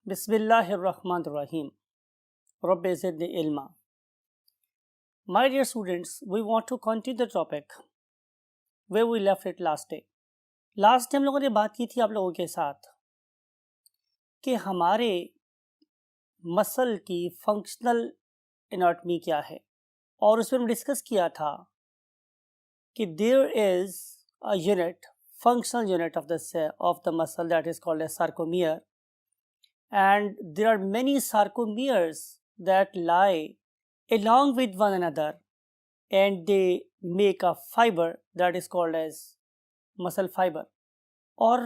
Bismillahirrahmanirrahim. Rabbi zidni ilma. My dear students, we want to continue the topic where we left it last day. Last time हम लोगों ने बात की थी आप लोगों के साथ कि हमारे मसल की फंक्शनल एनाटॉमी क्या है, और उसमें हमने डिस्कस किया था कि there is a unit, functional unit of the muscle that is called as sarcomere, and there are many sarcomeres that lie along with one another and they make a fiber that is called as muscle fiber, or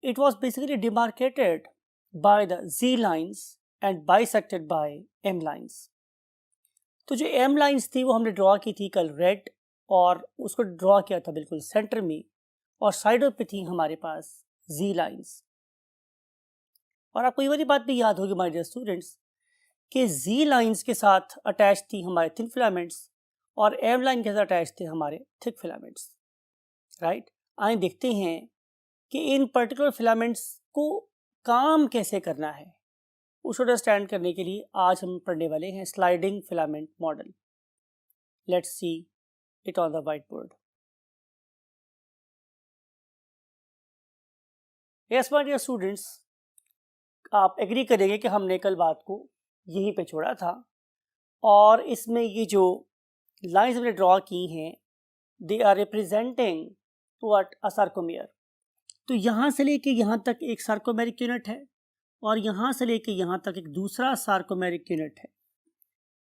it was basically demarcated by the Z lines and bisected by M lines. तो जो M lines थी वो हमने draw की थी कल red, और उसको ड्रॉ किया था बिल्कुल सेंटर में, और साइडों पे थी हमारे पास Z lines. और आपको ये वाली बात भी याद होगी माय डियर स्टूडेंट्स कि जी लाइंस के साथ अटैच थी हमारे थिन फिलामेंट्स और एम लाइन के साथ अटैच थे हमारे थिक फिलामेंट्स, राइट. आइए देखते हैं कि इन पर्टिकुलर फिलामेंट्स को काम कैसे करना है. उसको अंडरस्टैंड करने के लिए आज हम पढ़ने वाले हैं sliding filament model. Let's see it on the white board. Yes my dear students, आप एग्री करेंगे कि हमने कल बात को यहीं पे छोड़ा था, और इसमें ये जो लाइंस हमने ड्रॉ की हैं they are representing what a sarcomere. तो यहाँ से लेके यहाँ तक एक सार्कोमेरिक यूनिट है और यहाँ से लेके यहाँ तक एक दूसरा सार्कोमेरिक यूनिट है.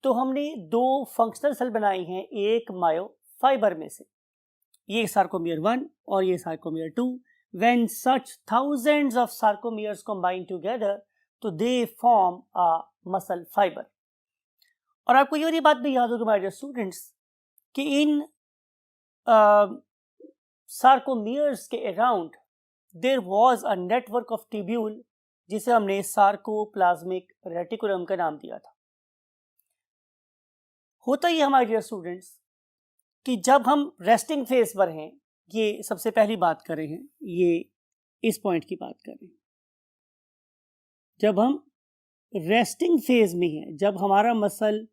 तो हमने दो फंक्शनल सेल बनाए हैं एक मायो फाइबर में से, ये सार्कोमेयर 1 और ये sarcomere 2. When such thousands of sarcomeres combine together, तो they form a muscle fiber. और आपको ये वाली बात भी याद होगी माय डियर स्टूडेंट्स कि इन sarcomeres के around there was a network of tubule जिसे हमने सार्कोप्लाज्मिक रेटिकुलम का नाम दिया था. होता ही हमारे डियर स्टूडेंट्स कि जब हम रेस्टिंग फेज पर हैं, ये सबसे पहली बात कर रहे हैं, ये इस पॉइंट की बात कर रहे हैं, जब हम रेस्टिंग फेज में हैं, जब हमारा मसल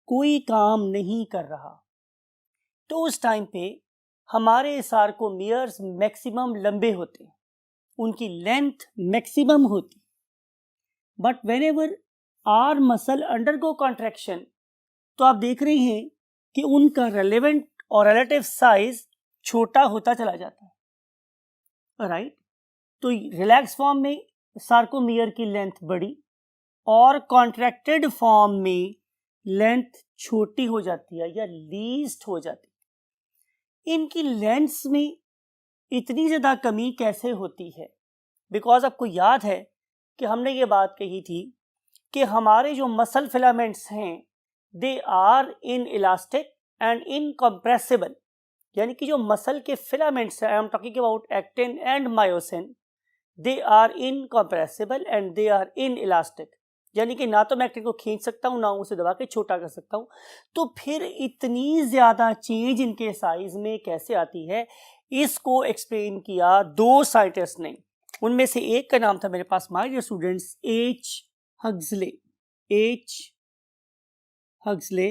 कोई काम नहीं कर रहा, तो उस टाइम पे हमारे सार्कोमियर्स मैक्सिमम लंबे होते हैं, उनकी लेंथ मैक्सिमम होती. But whenever our muscle undergo contraction, तो आप देख रहे हैं कि उनका रेलेवेंट और रिलेटिव साइज छोटा होता चला जाता है, राइट. तो रिलैक्स फॉर्म में सार्कोमियर की लेंथ बड़ी और कॉन्ट्रैक्टेड फॉर्म में लेंथ छोटी हो जाती है या लीस्ट हो जाती है. इनकी लेंथ्स में इतनी ज़्यादा कमी कैसे होती है? बिकॉज आपको याद है कि हमने ये बात कही थी कि हमारे जो मसल फिलामेंट्स हैं they are inelastic and incompressible, यानी कि जो मसल के फिलामेंट्स हैं, I am talking about actin and myosin, they are incompressible and they are inelastic, यानी कि ना तो मैं एक्टिन को खींच सकता हूँ ना उसे दबा के छोटा कर सकता हूँ. तो फिर इतनी ज़्यादा चेंज इनके साइज में कैसे आती है, इसको एक्सप्लेन किया दो साइंटिस्ट ने. उनमें से एक का नाम था मेरे पास my dear students H Huxley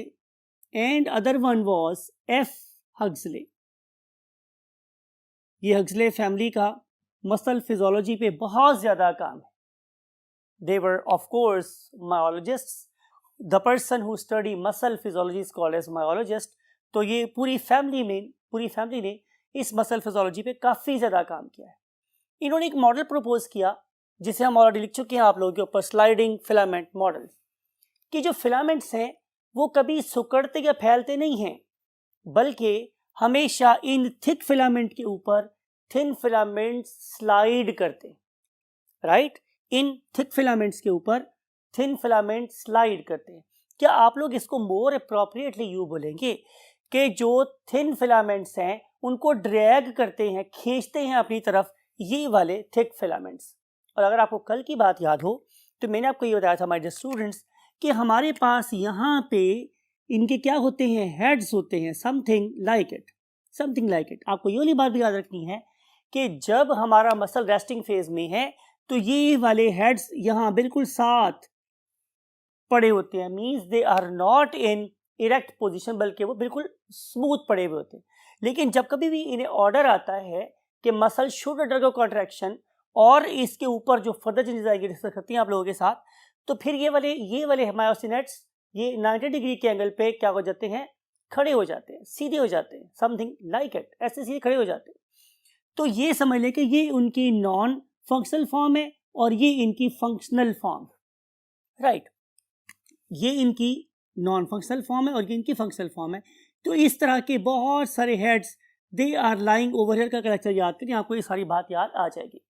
and other one was F Huxley. ये हग्सले फैमिली का मसल फिजियोलॉजी पे बहुत ज़्यादा काम है. They were of course myologists. The person who study muscle physiology is called as myologist. तो ये पूरी फैमिली ने इस मसल फिजियोलॉजी पे काफ़ी ज़्यादा काम किया है. इन्होंने एक मॉडल प्रपोज किया जिसे हम ऑलरेडी लिख चुके हैं आप लोगों के ऊपर, स्लाइडिंग फिलामेंट मॉडल. कि जो फिलामेंट्स हैं वो कभी सिकुड़ते या फैलते नहीं हैं, बल्कि हमेशा इन थिक फिलामेंट के ऊपर थिन फिलामेंट स्लाइड करते हैं, राइट. इन थिक फिलामेंट्स के ऊपर थिन फिलामेंट स्लाइड करते हैं. क्या आप लोग इसको मोर अप्रोप्रिएटली यूँ बोलेंगे कि जो थिन फिलामेंट्स हैं उनको ड्रैग करते हैं, खींचते हैं अपनी तरफ ये वाले थिक फिलामेंट्स. और अगर आपको कल की बात याद हो तो मैंने आपको ये बताया था माय डियर स्टूडेंट्स कि हमारे पास यहाँ पे इनके क्या होते हैं, हेड्स होते हैं, समथिंग लाइक इट. आपको ये वाली बात भी याद रखनी है कि जब हमारा मसल रेस्टिंग फेज में है तो ये वाले हेड्स यहाँ बिल्कुल साथ पड़े होते हैं, means they are not in erect position, बल्कि वो बिल्कुल स्मूथ पड़े हुए होते हैं। लेकिन जब कभी भी इन्हें ऑर्डर आता है कि मसल शुड अंडरगो कॉन्ट्रैक्शन और इसके ऊपर जो फर्दर चेंजेस आएगी डिस्कस करती हैं आप लोगों के साथ, तो फिर ये वाले मायोसिनेट्स ये 90 डिग्री के एंगल पे क्या हो जाते हैं, खड़े हो जाते हैं, सीधे हो जाते हैं, समथिंग लाइक इट, ऐसे सीधे खड़े हो जाते हैं। तो ये समझ लें कि ये उनकी नॉन फंक्शनल फॉर्म है और ये इनकी फंक्शनल फॉर्म, राइट। ये इनकी नॉन फंक्शनल फॉर्म है और ये इनकी फंक्शनल फॉर्म है। तो इस तरह के बहुत सारे heads they are lying over here का कलेक्टर याद करें, आपको ये सारी बात याद आ जाएगी।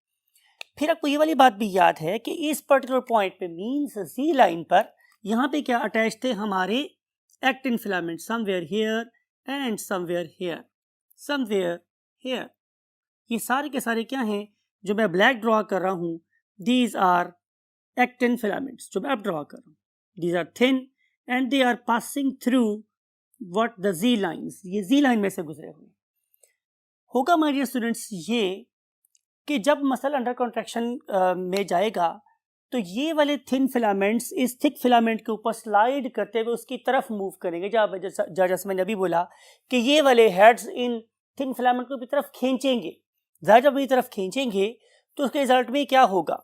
फिर आपको ये वाली बात भी याद है कि इस पर्टिकुलर पॉइंट पे मीन्स जी लाइन पर यहाँ पे क्या अटैच थे हमारे actin filament, somewhere here and somewhere here, somewhere here. ये सारे के सारे क्या हैं जो मैं ब्लैक ड्रॉ कर रहा हूँ, दीज आर एक्टिन फिलामेंट्स जो मैं अब ड्रॉ कर रहा हूँ। These are thin and they are passing through what the Z lines, ये जी लाइन में से गुजरे हुए होगा माय डियर स्टूडेंट्स। ये कि जब मसल अंडर कॉन्ट्रैक्शन में जाएगा तो ये वाले थिन फिलामेंट्स इस थिक फिलामेंट के ऊपर स्लाइड करते हुए उसकी तरफ मूव करेंगे। जैसे मैंने अभी बोला कि ये वाले हेड्स इन थिन फिलामेंट को अपनी तरफ खींचेंगे, ज़ाहिर जब अपनी तरफ खींचेंगे तो उसके रिजल्ट में क्या होगा,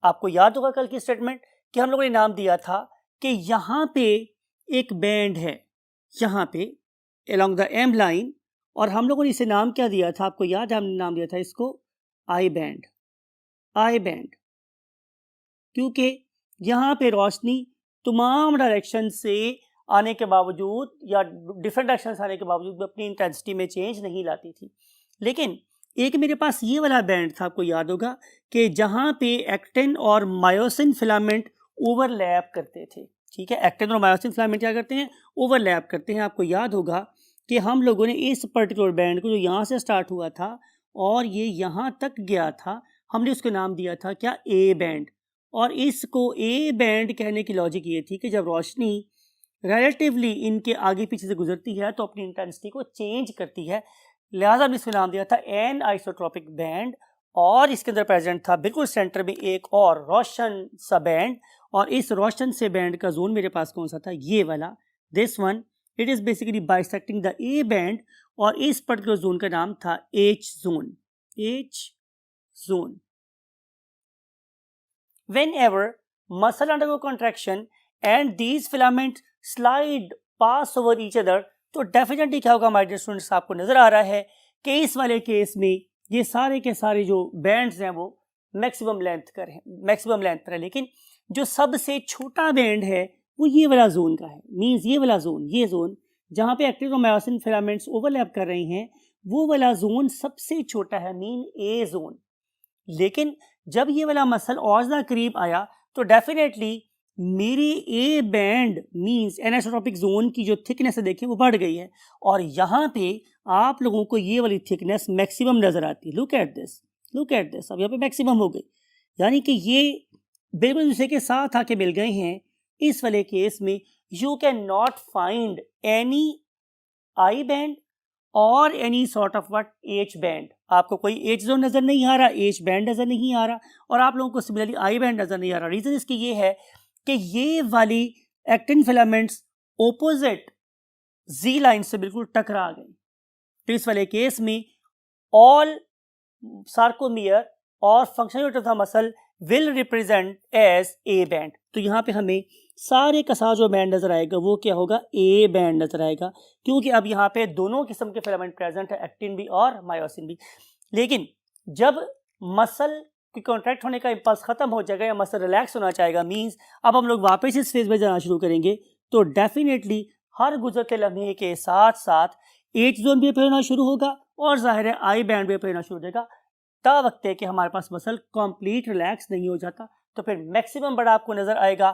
आपको याद होगा कल की स्टेटमेंट कि हम लोगों ने नाम दिया था कि यहाँ पे एक बैंड है, यहाँ पे अलोंग द एम लाइन, और हम लोगों ने इसे नाम क्या दिया था, आपको याद है हमने नाम दिया था इसको आई बैंड, आई बैंड, क्योंकि यहाँ पे रोशनी तमाम डायरेक्शन से आने के बावजूद या डिफरेंट डायरेक्शन से आने के बावजूद अपनी इंटेंसिटी में चेंज नहीं लाती थी। लेकिन एक मेरे पास ये वाला बैंड था, आपको याद होगा कि जहाँ पे एक्टिन और मायोसिन फिलामेंट ओवरलैप करते थे, ठीक है। एक्टिन और मायोसिन फिलामेंट क्या करते हैं, ओवरलैप करते हैं। आपको याद होगा कि हम लोगों ने इस पर्टिकुलर बैंड को जो यहाँ से स्टार्ट हुआ था और ये यहाँ तक गया था, हमने उसको नाम दिया था क्या, ए बैंड। और इसको ए बैंड कहने की लॉजिक ये थी कि जब रोशनी रिलेटिवली इनके आगे पीछे से गुजरती है तो अपनी इंटेंसिटी को चेंज करती है, लिहाजा हमने इसको नाम दिया था एन आइसोट्रोपिक बैंड। और इसके अंदर प्रेजेंट था बिल्कुल सेंटर में एक और रोशन सा बैंड, और इस रोशन से बैंड का जोन मेरे पास कौन सा था, ये वाला, this one. It is basically bisecting the A band और इस पर्टिकुलर जोन का नाम था H zone, H zone. Whenever muscle undergo contraction and these filaments slide pass over each other, तो डेफिनेटली क्या होगा माय डियर स्टूडेंट्स, आपको नजर आ रहा है कि इस वाले केस में ये सारे के सारे जो बैंड्स हैं वो मैक्सिमम लेंथ पर है, लेकिन जो सबसे छोटा बैंड है वो ये वाला जोन का है। मींस ये वाला जोन, ये जोन जहाँ पे एक्टिन और मायोसिन फिलामेंट्स ओवरलैप कर रहे हैं, वो वाला जोन सबसे छोटा है, मीन ए जोन। लेकिन जब ये वाला मसल और ज़्यादा करीब आया तो डेफिनेटली मेरी A band means anisotropic zone की जो थिकनेस है देखिए वो बढ़ गई है, और यहाँ पे आप लोगों को ये वाली थिकनेस मैक्सिमम नज़र आती है। Look at this, look at this, अब यहाँ पे मैक्सिमम हो गई, यानी कि ये बिल्कुल दूसरे के साथ आके मिल गए हैं। इस वाले केस में you can not find any I band or any sort of what H band, आपको कोई एच जोन नज़र नहीं आ रहा, एच बैंड नज़र नहीं आ रहा, और आप लोगों को सिमिलरली आई बैंड नज़र नहीं आ रहा। रीज़न इसकी ये है कि ये वाली actin filaments opposite Z line से बिल्कुल टकरा गई। तो इस वाले केस में ऑल सार्कोमियर और functional unit of the muscle will represent as A band. तो यहाँ पे हमें सारे का सारा जो बैंड नजर आएगा वो क्या होगा, ए बैंड नजर आएगा, क्योंकि अब यहाँ पे दोनों किस्म के फिलामेंट प्रेजेंट है, एक्टिन भी और मायोसिन भी। लेकिन जब मसल की कॉन्ट्रैक्ट होने का इम्पल्स खत्म हो जाएगा या मसल रिलैक्स होना चाहेगा, मींस अब हम लोग वापस इस फेज में जाना शुरू करेंगे, तो डेफिनेटली हर गुजरते लम्हे के साथ साथ एच जोन भी होना शुरू होगा और जाहिर है आई बैंड भी होना शुरू हो जाएगा। ता वक्त है कि हमारे पास मसल कंप्लीट रिलैक्स नहीं हो जाता, तो फिर मैक्सिमम बड़ा आपको नजर आएगा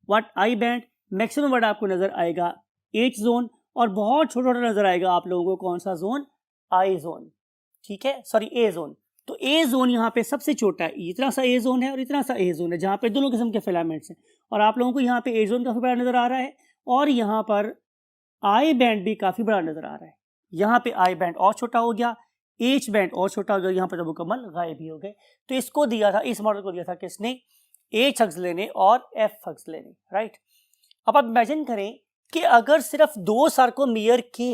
व्हाट, आई बैंड, मैक्सिमम बड़ा आपको नजर आएगा एच जोन, और बहुत छोटा छोटा नजर आएगा आप लोगों को कौन सा जोन, आई जोन, ठीक है, सॉरी ए जोन। तो ए जोन यहाँ पे सबसे छोटा है, इतना सा ए जोन है और इतना सा ए जोन है जहाँ पे दोनों किस्म के फिलामेंट्स हैं, और आप लोगों को यहाँ पे ए जोन काफी बड़ा नजर आ रहा है और यहाँ पर आई बैंड भी काफी बड़ा नजर आ रहा है। यहाँ पे आई बैंड और छोटा हो गया, एच बैंड और छोटा, अगर यहाँ पर जब मुकम्मल गायब ही हो गए। तो इसको दिया था, इस मॉडल को दिया था किसने, एच हग्स लेने और एफ हग्स लेने, राइट। अब आप इमेजिन करें कि अगर सिर्फ 2 सार्कोमेयर के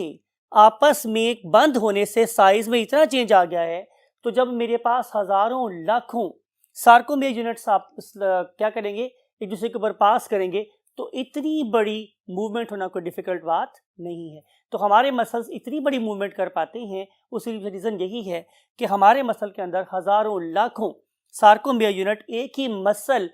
आपस में बंद होने से साइज में इतना चेंज आ गया है, तो जब मेरे पास हजारों लाखों सार्कोमेयर यूनिट्स आप क्या करेंगे, एक दूसरे के ऊपर पास करेंगे, तो इतनी बड़ी मूवमेंट होना कोई डिफिकल्ट बात नहीं है। तो हमारे मसल्स इतनी बड़ी मूवमेंट कर पाते हैं, उसी रीज़न यही है कि हमारे मसल के अंदर हजारों लाखों सार्कोमेयर यूनिट एक ही मसल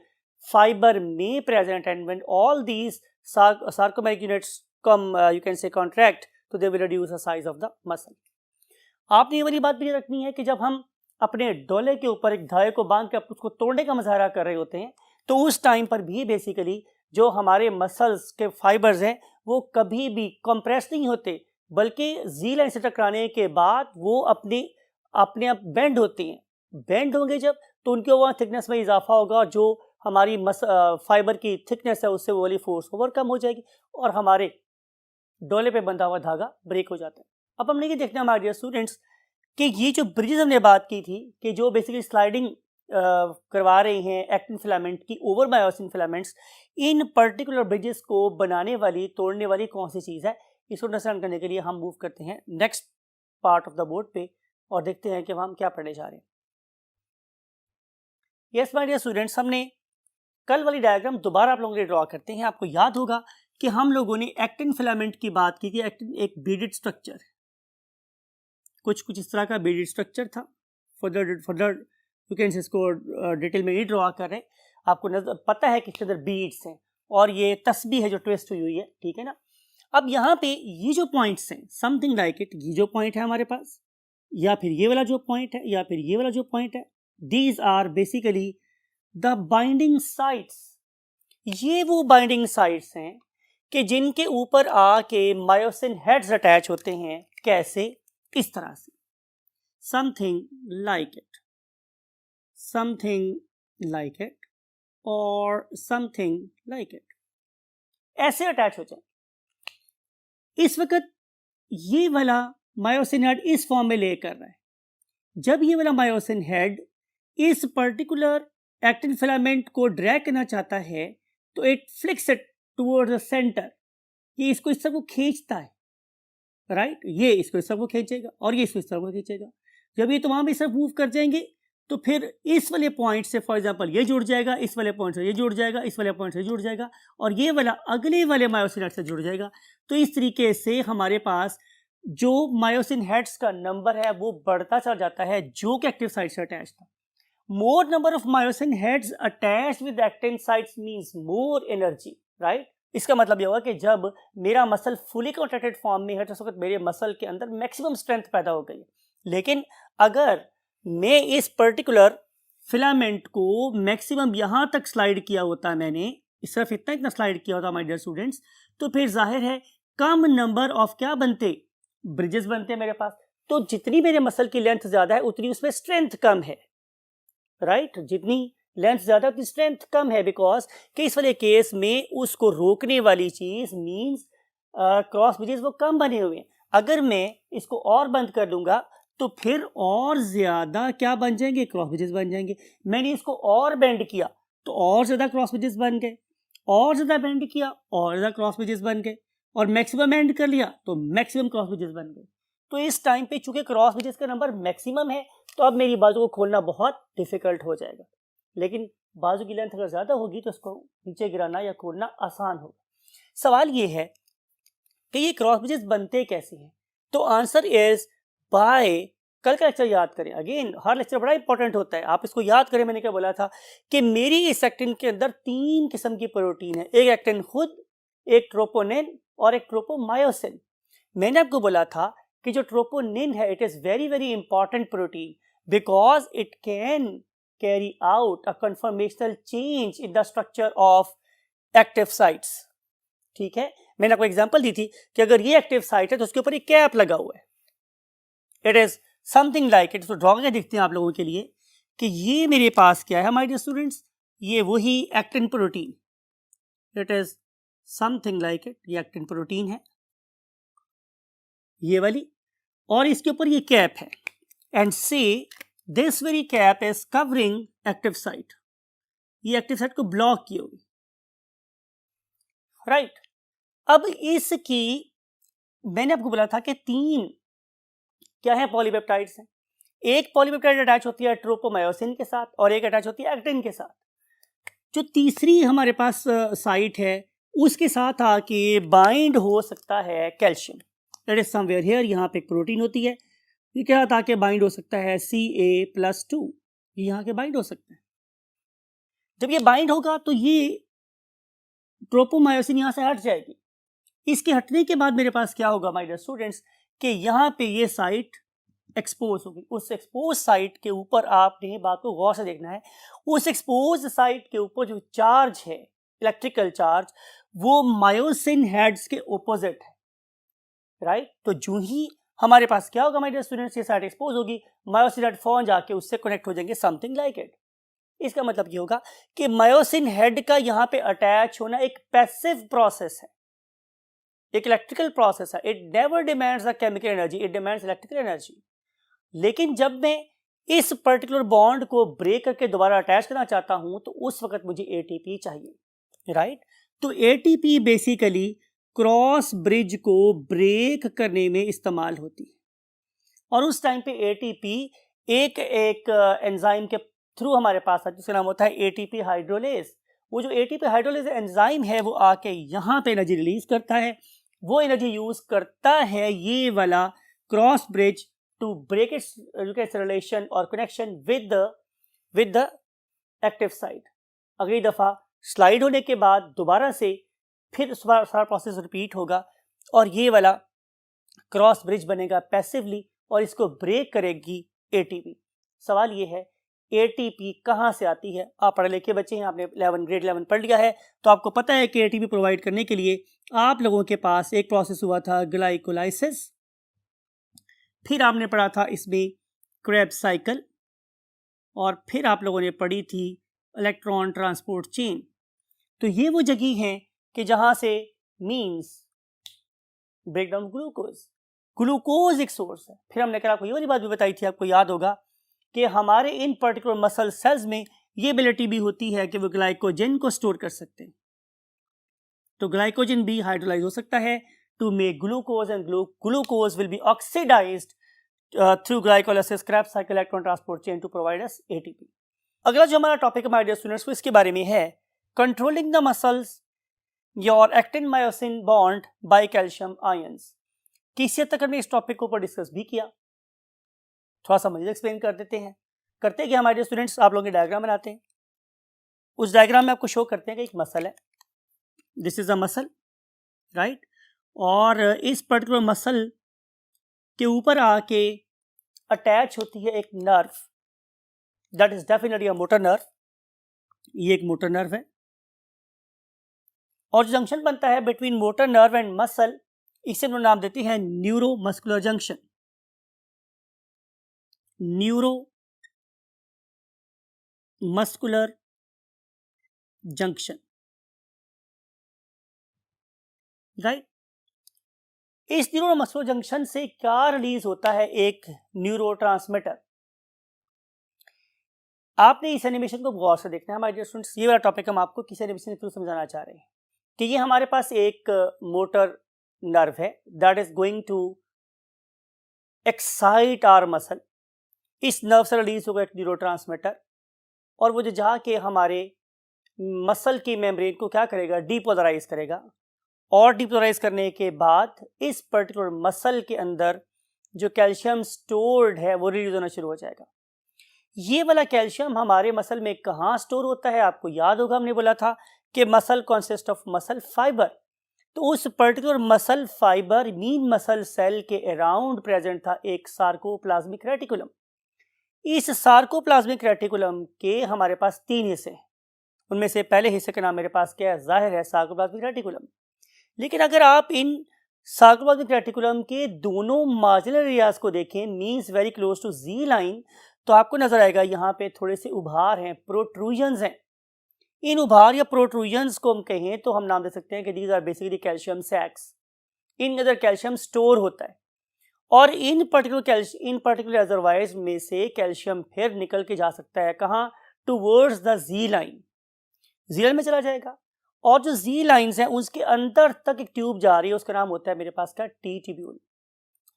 फाइबर में present, and when all these sarcomeric units come you can say contract, तो they will reduce the size of the muscle। आपने ये वाली बात भी रखनी है कि जब हम अपने डोले के ऊपर एक धागे को बांध के उसको तोड़ने का मुजाहरा कर रहे होते हैं, तो उस टाइम पर भी बेसिकली जो हमारे मसल्स के फाइबर्स हैं वो कभी भी कंप्रेस नहीं होते, बल्कि जी लाइन से टकराने के बाद वो अपने आप बेंड होते हैं। बेंड होंगे जब, तो उनके वहाँ थिकनेस में इजाफा होगा, और जो हमारी फाइबर की थिकनेस है उससे वो वाली फोर्स ओवरकम हो जाएगी और हमारे डोले पे बंधा हुआ धागा ब्रेक हो जाता है। अब हमने ये देखना हमारे डियर स्टूडेंट्स कि ये जो ब्रिजेस हमने बात की थी कि जो बेसिकली स्लाइडिंग करवा रहे हैं एक्टिन फिलामेंट की ओवर मायोसिन फिलामेंट्स, इन पर्टिकुलर ब्रिजेस को बनाने वाली, तोड़ने वाली कौन सी चीज़ है, इसको अंडरस्टैंड करने के लिए हम मूव करते हैं next part of the board पे और देखते हैं कि हम क्या पढ़ने जा रहे हैं। यस माय डियर स्टूडेंट्स, हमने कल वाली डायग्राम दोबारा आप लोगों के लिए ड्रॉ करते हैं। आपको याद होगा कि हम लोगों ने एक्टिन फिलामेंट की बात की थी। एक्टिन एक बीडेड स्ट्रक्चर, कुछ इस तरह का बीडेड स्ट्रक्चर था। फर्दर यू कैन इसको डिटेल में नहीं ड्रॉ कर रहे, आपको पता है कि इसके अंदर बीड्स हैं और ये तस्बीह है जो ट्विस्ट हुई है, ठीक है ना। अब यहाँ पे ये जो पॉइंट्स हैं, समथिंग लाइक इट, ये जो पॉइंट है हमारे पास, या फिर ये वाला जो पॉइंट है, या फिर ये वाला जो पॉइंट है, these are basically the binding sites. ये वो बाइंडिंग साइट्स हैं कि जिनके ऊपर आके मायोसिन हेड्स अटैच होते हैं। कैसे? इस तरह से, something like it, something like it और समथिंग लाइक इट, ऐसे अटैच हो जाए। इस वक्त ये वाला मायोसिन हेड इस फॉर्म में ले कर रहा है। जब ये वाला मायोसिन हेड इस पर्टिकुलर एक्टिन फिलामेंट को ड्रैग करना चाहता है, तो it flix it towards the centre. ये इसको इस तरफ को खींचता है, राइट। ये इसको इस तरफ को खींचेगा और ये इसको इस तरफ को खींचेगा। जब ये तमाम इस तरफ मूव कर जाएंगे, तो फिर इस वाले पॉइंट से फॉर एग्जांपल ये जुड़ जाएगा, इस वाले पॉइंट से ये जुड़ जाएगा, इस वाले पॉइंट से जुड़ जाएगा, और ये वाला अगले वाले मायोसिन हेड से जुड़ जाएगा। तो इस तरीके से हमारे पास जो मायोसिन हेड्स का नंबर है वो बढ़ता चला जाता है, जो कि एक्टिव साइट से अटैच था। More number of myosin heads attached with actin sites means more energy, right? इसका मतलब ये होगा कि जब मेरा मसल फुली कॉन्ट्रैक्टेड फॉर्म में है, तो उस वक्त मेरे मसल के अंदर मैक्सिमम स्ट्रेंथ पैदा हो गई। लेकिन अगर मैं इस पर्टिकुलर फिलामेंट को मैक्सिमम यहाँ तक स्लाइड किया होता, मैंने सिर्फ इतना स्लाइड किया होता माय डियर स्टूडेंट्स, तो फिर जाहिर है कम नंबर ऑफ क्या बनते, ब्रिजेस बनते मेरे पास। तो जितनी मेरे मसल की लेंथ ज़्यादा है उतनी उसमें स्ट्रेंथ कम है, राइट। जितनी लेंथ ज्यादा उतनी स्ट्रेंथ कम है, बिकॉज कि इस वाले केस में उसको रोकने वाली चीज मींस क्रॉस ब्रिजेस वो कम बने हुए हैं। अगर मैं इसको और बंद कर दूंगा तो फिर और ज्यादा क्या बन जाएंगे, क्रॉस ब्रिजेस बन जाएंगे। मैंने इसको और बेंड किया तो और ज्यादा क्रॉस ब्रिजेस बन गए, और ज्यादा बेंड किया और ज्यादा क्रॉस ब्रिजेस बन गए, और मैक्सिमम बेंड कर लिया तो मैक्सिमम क्रॉस ब्रिजेस बन गए। तो इस टाइम पे चूंकि क्रॉस ब्रिजेस का नंबर मैक्सिमम है, तो अब मेरी बाजू को खोलना बहुत डिफिकल्ट हो जाएगा। लेकिन बाजू की लेंथ अगर ज़्यादा होगी तो उसको नीचे गिराना या खोलना आसान होगा। सवाल ये है कि ये क्रॉस ब्रिजेस बनते कैसे हैं? तो आंसर इज बाय, कल का लेक्चर याद करें, अगेन हर लेक्चर बड़ा इंपॉर्टेंट होता है, आप इसको याद करें। मैंने क्या बोला था कि मेरी इस एक्टिन के अंदर 3 किस्म की प्रोटीन है, एक एक्टिन खुद, एक ट्रोपोनिन और एक ट्रोपोमायोसिन। मैंने आपको बोला था कि जो ट्रोपोनिन है it is very very important protein because it can carry out a conformational change in the structure of active sites. ठीक है, मैंने आपको एग्जांपल दी थी कि अगर ये एक्टिव साइट है तो उसके ऊपर एक कैप लगा हुआ है, it is something like it. तो ड्रॉ करके देखते हैं आप लोगों के लिए कि ये मेरे पास क्या है माय डियर स्टूडेंट्स, ये वही actin protein, it is something like it. ये एक्टिन प्रोटीन है ये वाली, और इसके ऊपर ये कैप है। and say this very cap is covering active site. ये एक्टिव साइट को ब्लॉक की होगी, राइट। अब इसकी मैंने आपको बोला था कि 3 क्या है पॉलीपेप्टाइड्स हैं। एक पॉलीपेप्टाइड अटैच होती है ट्रोपोमायोसिन के साथ और एक अटैच होती है एक्टिन के साथ। जो तीसरी हमारे पास साइट है उसके साथ आके बाइंड हो सकता है calcium, that is somewhere here. यहाँ पे एक प्रोटीन होती है, ये क्या साथ आके बाइंड हो सकता है Ca+2, ये यहाँ के बाइंड हो सकता है। जब ये बाइंड होगा तो ये ट्रोपोमायोसिन यहाँ से हट जाएगी। इसके हटने के बाद मेरे पास क्या होगा माय डियर स्टूडेंट्स, कि यहाँ पे ये साइट एक्सपोज होगी। उस एक्सपोज साइट के ऊपर आपने बात को गौर से देखना है, उस एक्सपोज साइट के ऊपर जो चार्ज है, इलेक्ट्रिकल चार्ज, वो मायोसिन हेड्स के ऑपोजिट है, राइट। तो जो ही हमारे पास क्या होगा माय डियर स्टूडेंट्स, ये साइट एक्सपोज होगी, मायोसिन हेड फौरन जाके उससे कनेक्ट हो जाएंगे, समथिंग लाइक इट। इसका मतलब ये होगा कि मायोसिन हेड का यहाँ पे अटैच होना एक पैसिव प्रोसेस है, एक इलेक्ट्रिकल प्रोसेस है। It never demands a chemical energy, it demands electrical energy. लेकिन जब मैं इस पर्टिकुलर बॉन्ड को ब्रेक करके दोबारा अटैच करना चाहता हूं तो उस वक्त मुझे एटीपी चाहिए, राइट। तो एटीपी बेसिकली क्रॉस ब्रिज को ब्रेक करने में इस्तेमाल होती है, और उस टाइम पे एटीपी एक एंजाइम के थ्रू हमारे पास आता है जिसका नाम होता है एटीपी हाइड्रोलेज। वो जो एटीपी हाइड्रोलेज एंजाइम है वो आके यहाँ पे एनर्जी रिलीज करता है, वो एनर्जी यूज करता है ये वाला cross bridge to break its relation or connection with the active site। अगली दफा स्लाइड होने के बाद दोबारा से फिर सारा प्रोसेस रिपीट होगा और ये वाला क्रॉस ब्रिज बनेगा पैसिवली और इसको ब्रेक करेगी एटीपी। सवाल ये है एटीपी कहाँ से आती है? आप पढ़े लिखे बच्चे हैं, आपने ग्रेड 11 पढ़ लिया है, तो आपको पता है कि एटीपी प्रोवाइड करने के लिए आप लोगों के पास एक प्रोसेस हुआ था ग्लाइकोलाइसिस, फिर आपने पढ़ा था इसमें क्रेब्स साइकिल, और फिर आप लोगों ने पढ़ी थी इलेक्ट्रॉन ट्रांसपोर्ट चेन। तो ये वो जगह हैं कि जहां से मींस ब्रेकडाउन ग्लूकोज एक सोर्स है। फिर हमने कहा आपको ये वाली बात भी बताई थी, आपको याद होगा कि हमारे इन पर्टिकुलर मसल सेल्स में ये एबिलिटी भी होती है कि वो ग्लाइकोजन को स्टोर कर सकते हैं। तो ग्लाइकोजन भी हाइड्रोलाइज हो सकता है to make glucose, and glucose will be oxidized through glycolysis, Krebs cycle, electron transport chain to provide us ATP। अगला जो हमारा टॉपिक है माय डियर स्टूडेंट्स, इसके बारे में है controlling the muscles your actin myosin bond by calcium ions. किसी हद तक हमने इस टॉपिक को ऊपर डिस्कस भी किया, थोड़ा सा मजीद एक्सप्लेन कर देते हैं। करते कि हमारे स्टूडेंट्स आप लोगों के डायग्राम बनाते हैं, उस डायग्राम में आपको शो करते हैं कि एक मसल है, this is a muscle, right. और इस पर्टिकुलर मसल के ऊपर आके अटैच होती है एक nerve, that is definitely a motor nerve. ये एक मोटर नर्व है, और जो जंक्शन बनता है between motor nerve and muscle, इसे हम नाम देते हैं neuro muscular junction. Neuro muscular junction, right. इस न्यूरो मस्कुलर जंक्शन से क्या रिलीज होता है? एक न्यूरोट्रांसमीटर। आपने इस एनिमेशन को गौर से देखना है हमारे स्टूडेंट्स, ये वाला टॉपिक हम आपको किसी एनिमेशन के थ्रू समझाना चाह रहे हैं कि ये हमारे पास एक मोटर नर्व है that is going to excite our muscle. इस नर्व से रिलीज होगा एक न्यूरोट्रांसमीटर, और वो जो जाके हमारे मसल की मेम्ब्रेन को क्या करेगा? डीपोलराइज करेगा, और डीपोलराइज करने के बाद इस पर्टिकुलर मसल के अंदर जो कैल्शियम स्टोर्ड है वो रिलीज होना शुरू हो जाएगा। ये वाला कैल्शियम हमारे मसल में कहाँ स्टोर होता है? आपको याद होगा हमने बोला था कि muscle consist of muscle fibre. तो उस particular muscle fibre mean muscle cell के अराउंड प्रेजेंट था एक सार्कोप्लाज्मिक रेटिकुलम। इस सार्कोप्लाज्मिक रेटिकुलम के हमारे पास 3 हिस्से हैं, उनमें से पहले हिस्से का नाम मेरे पास क्या है? जाहिर है सार्कोप्लाज्मिक रेटिकुलम। लेकिन अगर आप इन सार्कोप्लाज्मिक रेटिकुलम के दोनों मार्जिनल एरियाज को देखें, means very close to Z line, तो आपको नजर आएगा यहाँ पे थोड़े से उभार हैं, प्रोट्रूजन्स हैं। इन उभार या प्रोट्रूजन्स को हम कहें तो हम नाम दे सकते हैं कि दीज आर बेसिकली कैल्शियम सैक्स। इन अंदर कैल्शियम स्टोर होता है, और इन पर्टिकुलर रिजर्वायर्स में से कैल्शियम फिर निकल के जा सकता है कहाँ, towards the Z line, Z line में चला जाएगा। और जो जी लाइंस हैं उसके अंदर तक एक ट्यूब जा रही है, उसका नाम होता है मेरे पास का टी ट्यूब्यूल।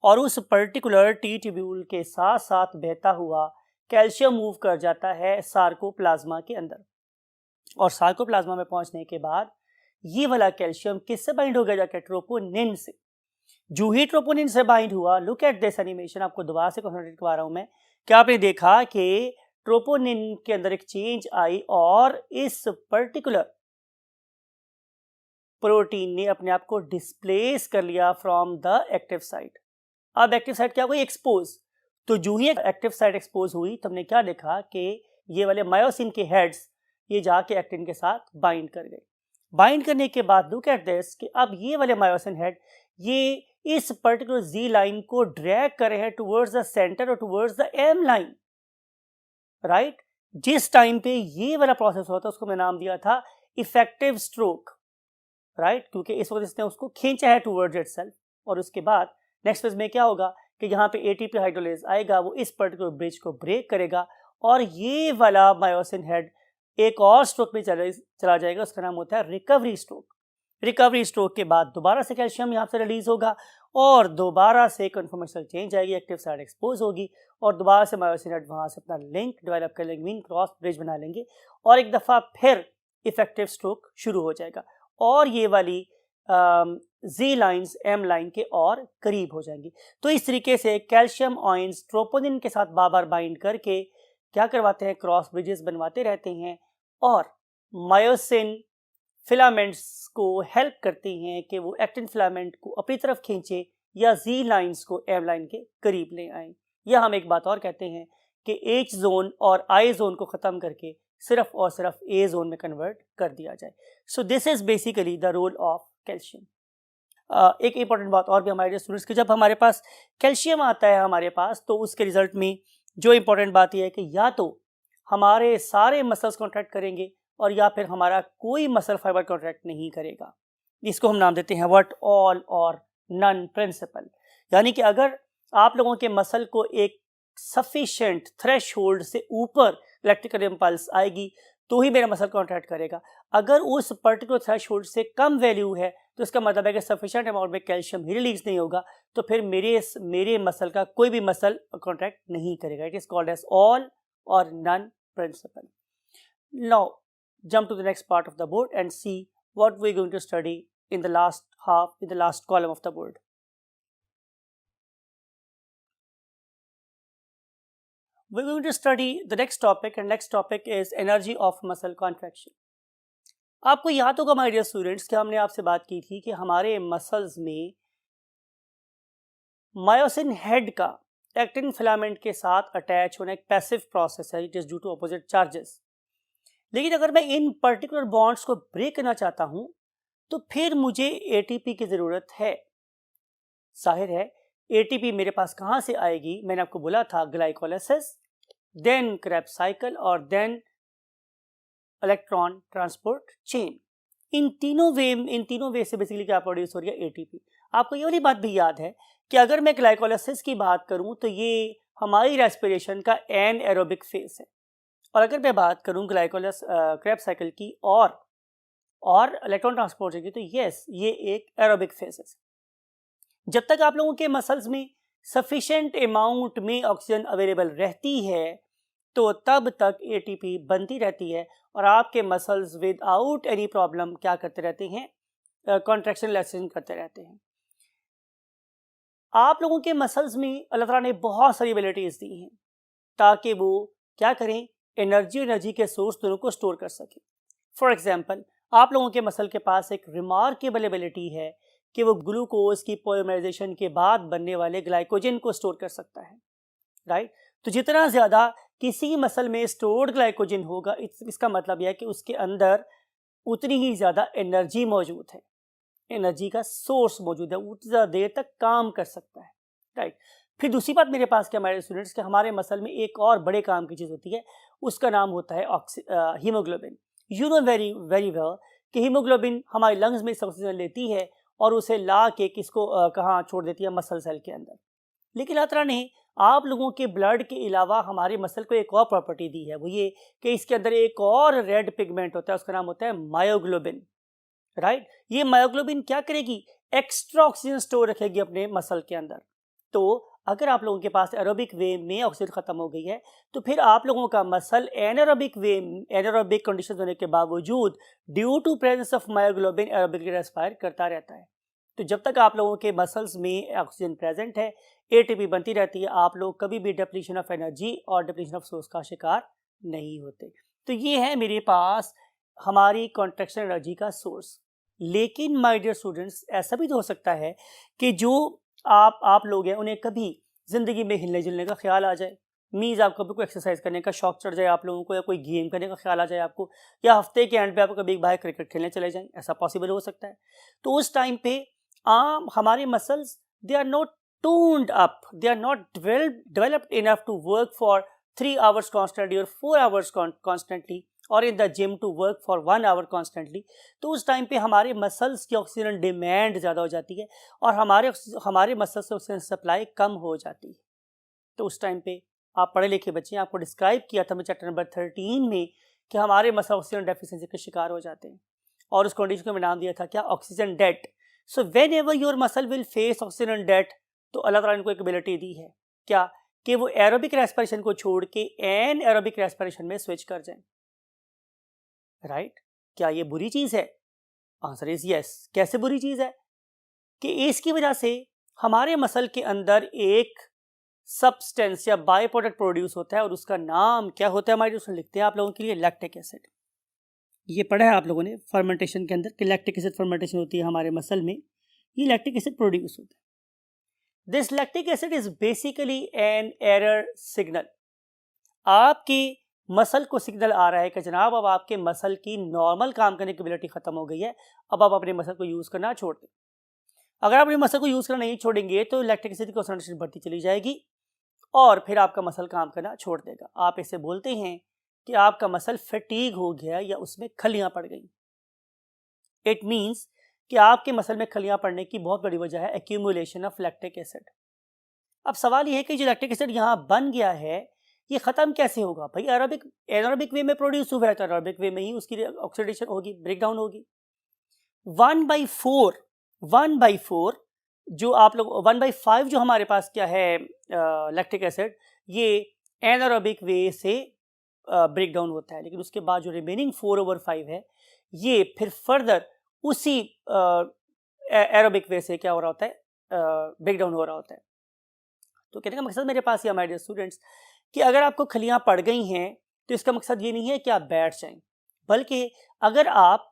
और उस पर्टिकुलर टी ट्यूब्यूल के साथ साथ बहता हुआ कैल्शियम मूव कर जाता है सार्कोप्लाज्मा के अंदर। और सार्कोप्लाज्मा में पहुंचने के बाद ये वाला कैल्शियम किससे बाइंड हो गया, जाकर ट्रोपोनिन से। जो ही ट्रोपोनिन से बाइंड हुआ, लुक एट दिस एनिमेशन, आपको दोबारा से कंसंट्रेट करवा रहा हूं मैं, क्या आपने देखा कि ट्रोपोनिन के अंदर एक चेंज आई और इस पर्टिकुलर प्रोटीन ने अपने आप को डिस्प्लेस कर लिया फ्रॉम द एक्टिव साइट। अब एक्टिव साइट क्या हुई, एक्सपोज। तो जो ही एक्टिव साइट एक्सपोज हुई तो हमने क्या देखा कि ये वाले मायोसिन के हेड्स ये जाके एक्टिन के साथ बाइंड कर गए। बाइंड करने के बाद लुक एट दिस कि अब ये वाले मायोसिन हेड ये इस पर्टिकुलर जी लाइन को ड्रैग कर रहे हैं टुवर्ड्स द सेंटर और towards the M line, right. जिस टाइम पे ये वाला प्रोसेस होता है उसको मैं नाम दिया था इफेक्टिव स्ट्रोक, राइट, क्योंकि इस वजह से उसको खींचा है टुवर्ड्स इटसेल्फ। और उसके बाद नेक्स्ट फेज में क्या होगा कि यहाँ पे एटीपी हाइड्रोलेज आएगा, वो इस पर्टिकुलर ब्रिज को ब्रेक करेगा और ये वाला मायोसिन हेड एक और स्ट्रोक में चला जाएगा, उसका नाम होता है रिकवरी स्ट्रोक। रिकवरी स्ट्रोक के बाद दोबारा से कैल्शियम यहाँ से रिलीज होगा और दोबारा से कन्फर्मेशनल चेंज आएगी, एक्टिव साइड एक्सपोज होगी और दोबारा से मायोसिन हेड वहाँ से अपना लिंक डेवलप कर लेंगे, मीन क्रॉस ब्रिज बना लेंगे और एक दफ़ा फिर इफेक्टिव स्ट्रोक शुरू हो जाएगा और ये वाली जी लाइंस एम लाइन के और करीब हो जाएंगी। तो इस तरीके से कैल्शियम आयंस ट्रोपोनिन के साथ बार बार बाइंड करके क्या करवाते हैं, क्रॉस ब्रिजेस बनवाते रहते हैं और मायोसिन फिलामेंट्स को हेल्प करती हैं कि वो एक्टिन फिलामेंट को अपनी तरफ खींचे या जी लाइंस को एम लाइन के करीब ले आए। या हम एक बात और कहते हैं कि एच जोन और आई जोन को ख़त्म करके सिर्फ और सिर्फ ए जोन में कन्वर्ट कर दिया जाए। So this is basically the role of calcium. एक इंपॉर्टेंट बात और भी हमारे स्टूडेंट्स की, जब हमारे पास कैल्शियम आता है हमारे पास तो उसके रिजल्ट में जो इंपॉर्टेंट बात यह है कि या तो हमारे सारे मसल्स कॉन्ट्रैक्ट करेंगे और या फिर हमारा कोई मसल फाइबर कॉन्ट्रैक्ट नहीं करेगा। इसको हम नाम देते हैं what all or none principal. यानी कि अगर आप लोगों के मसल को एक सफिशिएंट थ्रेशहोल्ड से ऊपर इलेक्ट्रिकल इम्पल्स आएगी तो ही मेरा मसल कॉन्ट्रैक्ट करेगा। अगर उस पर्टिकुलर थ्रेशहोल्ड से कम वैल्यू है तो इसका मतलब है कि सफिशिएंट अमाउंट में कैल्शियम ही रिलीज नहीं होगा, तो फिर मेरे मसल का कोई भी मसल कॉन्ट्रैक्ट नहीं करेगा। It is called as all or none principle. Now jump to the next part of the board and see what we're going to study in the last column of the board. We're going to study the next topic, and next topic is energy of muscle contraction. आपको याद होगा my dear students कि हमने आपसे बात की थी कि हमारे मसल्स में मायोसिन हेड का एक्टिन फिलामेंट के साथ अटैच होना एक पैसिव प्रोसेस है, it is due to opposite charges. लेकिन अगर मैं इन पर्टिकुलर बॉन्ड्स को ब्रेक करना चाहता हूं तो फिर मुझे एटीपी की ज़रूरत है। जाहिर है एटीपी मेरे पास कहां से आएगी, मैंने आपको बोला था ग्लाइकोलाइसिस, देन क्रेब्स साइकिल और देन इलेक्ट्रॉन ट्रांसपोर्ट चेन। इन तीनों वे से बेसिकली क्या प्रोड्यूस हो रही है, एटीपी। आपको ये वाली बात भी याद है कि अगर मैं ग्लाइकोलाइसिस की बात करूं तो ये हमारी रेस्पिरेशन का एन एरोबिक फेज है, और अगर मैं बात करूं ग्लाइकोलाइसिस क्रेब्स साइकिल की और इलेक्ट्रॉन ट्रांसपोर्ट की तो यस ये एक एरोबिक फेज है। जब तक आप लोगों के मसल्स में सफिशिएंट अमाउंट में ऑक्सीजन अवेलेबल रहती है तो तब तक एटीपी बनती रहती है और आपके मसल्स विदाउट एनी प्रॉब्लम क्या करते रहते हैं, कॉन्ट्रैक्शन रिलैक्सेशन करते रहते हैं। आप लोगों के मसल्स में अल्लाह ताला ने बहुत सारी एबिलिटीज दी हैं ताकि वो क्या करें, एनर्जी के सोर्स दोनों को स्टोर कर सके। फॉर एग्जाम्पल आप लोगों के मसल के पास एक रिमार्केबल एबिलिटी है कि वो ग्लूकोज की पॉलीमराइजेशन के बाद बनने वाले ग्लाइकोजन को स्टोर कर सकता है, राइट। तो जितना ज़्यादा किसी मसल में स्टोर्ड ग्लाइकोजन होगा इसका मतलब यह है कि उसके अंदर उतनी ही ज़्यादा एनर्जी मौजूद है, एनर्जी का सोर्स मौजूद है, उतनी ज़्यादा देर तक काम कर सकता है, राइट। फिर दूसरी बात मेरे पास क्या हमारे स्टूडेंट्स के हमारे मसल में एक और बड़े काम की चीज़ होती है, उसका नाम होता है haemoglobin. You know very very well कि हीमोग्लोबिन हमारे लंग्स में ऑक्सीजन लेती है और उसे ला के किसको कहाँ छोड़ देती है, मसल सेल के अंदर। लेकिन अल्लाह ताला ने आप लोगों के ब्लड के अलावा हमारे मसल को एक और प्रॉपर्टी दी है, वो ये कि इसके अंदर एक और रेड पिगमेंट होता है, उसका नाम होता है मायोग्लोबिन, राइट। ये मायोग्लोबिन क्या करेगी, एक्स्ट्रा ऑक्सीजन स्टोर रखेगी अपने मसल के अंदर। तो अगर आप लोगों के पास एरोबिक वे में ऑक्सीजन खत्म हो गई है तो फिर आप लोगों का मसल एनारोबिक कंडीशन होने के बावजूद due to presence of myoglobin aerobically respire करता रहता है। तो जब तक आप लोगों के मसल्स में ऑक्सीजन प्रेजेंट है, एटीपी बनती रहती है, आप लोग कभी भी डिप्लीशन ऑफ एनर्जी और डिप्लीशन ऑफ सोर्स का शिकार नहीं होते। तो ये है मेरे पास हमारी कॉन्ट्रैक्शन एनर्जी का सोर्स। लेकिन माय डियर स्टूडेंट्स, ऐसा भी तो हो सकता है कि जो आप लोग हैं उन्हें कभी ज़िंदगी में हिलने जुलने का ख्याल आ जाए, मीन्स आपको कभी कोई एक्सरसाइज करने का शौक चढ़ जाए आप लोगों को, या कोई गेम करने का ख्याल आ जाए आपको, या हफ्ते के एंड पे आप कभी बाहर क्रिकेट खेलने चले जाएं, ऐसा पॉसिबल हो सकता है। तो उस टाइम पे हमारे muscles they are not tuned up, they are not developed enough to work for 3 hours constantly or 4 hours constantly और in the gym to work for 1 hour constantly। तो उस टाइम पे हमारे मसल्स की ऑक्सीजन डिमांड ज़्यादा हो जाती है और हमारे मसल्स की ऑक्सीजन सप्लाई कम हो जाती है। तो उस टाइम पे आप पढ़े लिखे बच्चे हैं, आपको डिस्क्राइब किया था मैं चैप्टर नंबर 13 में कि हमारे मसल ऑक्सीजन डेफिशिएंसी के शिकार हो जाते हैं और उस कंडीशन को मैं नाम दिया था क्या, oxygen debt. So whenever your muscle will face oxygen debt, तो अल्लाह ताला ने इनको एक एबिलिटी दी है क्या, कि वो एरोबिक रेस्पिरेशन को छोड़ के एन एरोबिक रेस्पिरेशन में स्विच कर जाएं, राइट। क्या ये बुरी चीज़ है? Answer is yes. कैसे बुरी चीज़ है? कि इसकी वजह से हमारे मसल के अंदर एक सब्सटेंस या बाय प्रोडक्ट प्रोड्यूस होता है और उसका नाम क्या होता है, हमारे उसमें लिखते हैं आप लोगों के लिए, लैक्टिक एसिड। ये पढ़ा है आप लोगों ने फर्मेंटेशन के अंदर कि लैक्टिक एसिड फर्मेंटेशन होती है हमारे मसल में, ये लैक्टिक एसिड प्रोड्यूस होता है। This lactic acid is basically an error signal. आपके मसल को सिग्नल आ रहा है कि जनाब अब आपके मसल की नॉर्मल काम करने की एबिलिटी खत्म हो गई है, अब आप अपने मसल को यूज़ करना छोड़ दें। अगर आप अपने मसल को यूज़ करना नहीं छोड़ेंगे तो लैक्टिक एसिड की कॉन्सेंट्रेशन बढ़ती चली जाएगी और फिर आपका मसल काम करना छोड़ देगा। आप इसे बोलते हैं कि आपका मसल फटीग हो गया या उसमें खलियां पड़ गई। इट मीन्स कि आपके मसल में खलियां पड़ने की बहुत बड़ी वजह है एक्यूमुलेशन ऑफ लैक्टिक एसिड। अब सवाल यह है कि जो लैक्टिक एसिड यहाँ बन गया है ये ख़त्म कैसे होगा? भाई एनारोबिक वे में प्रोड्यूस हुआ है तो एनारोबिक वे में ही उसकी ऑक्सीडेशन होगी, ब्रेकडाउन होगी। 1/4 जो आप लोग 1/5 जो हमारे पास क्या है लैक्टिक एसिड, ये एनारोबिक वे से ब्रेकडाउन होता है, लेकिन उसके बाद जो रिमेनिंग 4/5 है ये फिर फर्दर उसी एरोबिक वे से क्या हो रहा होता है, ब्रेकडाउन हो रहा होता है। तो कहने का मकसद मेरे पास ये, हमारे स्टूडेंट्स, कि अगर आपको खलियां पड़ गई हैं तो इसका मकसद ये नहीं है कि आप बैठ जाएं, बल्कि अगर आप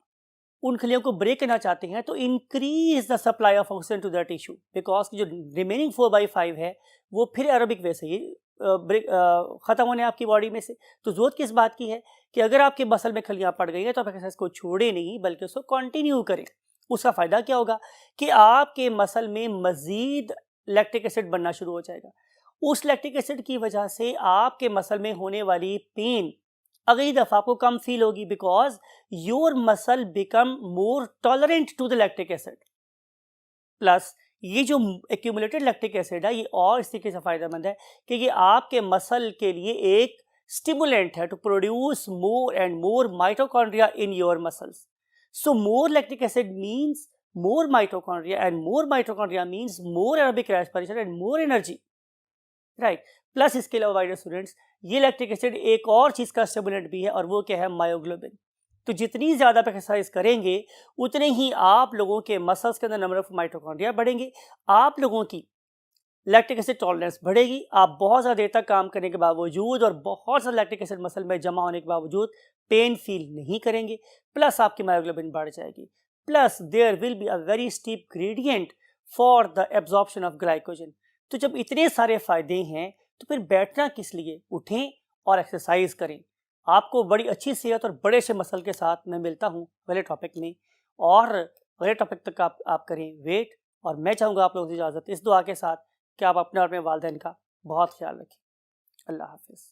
उन खलियों को ब्रेक करना चाहते हैं तो increase the supply of oxygen to the tissue, because जो रिमेनिंग 4/5 है वो फिर एरोबिक वे से ही ख़त्म होने आपकी बॉडी में से। तो ज़रूरत किस बात की है कि अगर आपके मसल में खलियां पड़ गई हैं तो आप एक्सरसाइज को छोड़े नहीं बल्कि उसको कंटिन्यू करें। उसका फ़ायदा क्या होगा कि आपके मसल में मज़ीद लैक्टिक एसिड बनना शुरू हो जाएगा। उस लैक्टिक एसिड की वजह से आपके मसल में होने वाली पेन अगली दफ़ा को कम फील होगी, because your muscle become more tolerant to the lactic acid. Plus ये जो एक्यूमुलेटेड लैक्टिक एसिड है ये और इस तरीके से फ़ायदेमंद है कि ये आपके मसल के लिए एक स्टिमुलेंट है to produce more and more mitochondria in your muscles. So more lactic acid means more mitochondria and more mitochondria means more aerobic respiration and more energy, right. Plus इसके अलावा वाइडर स्टूडेंट्स, ये lactic acid एक और चीज़ का stimulant भी है और वो क्या है, मायोग्लोबिन। तो जितनी ज़्यादा आप एक्सरसाइज करेंगे उतने ही आप लोगों के मसल्स के अंदर नंबर ऑफ माइटोकॉन्ड्रिया बढ़ेंगे, आप लोगों की लैक्टिक एसिड टॉलरेंस बढ़ेगी, आप बहुत ज़्यादा देर तक काम करने के बावजूद और बहुत सा लैक्टिक एसिड मसल में जमा होने के बावजूद पेन फील नहीं करेंगे, प्लस आपकी मायोग्लोबिन बढ़ जाएगी, plus there will be a very steep gradient for the absorption of glycogen. तो जब इतने सारे फ़ायदे हैं तो फिर बैठना किस लिए, उठें और एक्सरसाइज करें। आपको बड़ी अच्छी सेहत और बड़े से मसल के साथ मैं मिलता हूँ अगले टॉपिक में, और अगले टॉपिक तक आप करें वेट। और मैं चाहूँगा आप लोगों से इजाज़त इस दुआ के साथ कि आप अपने और अपने वालिदैन का बहुत ख्याल रखें। अल्लाह हाफिज़।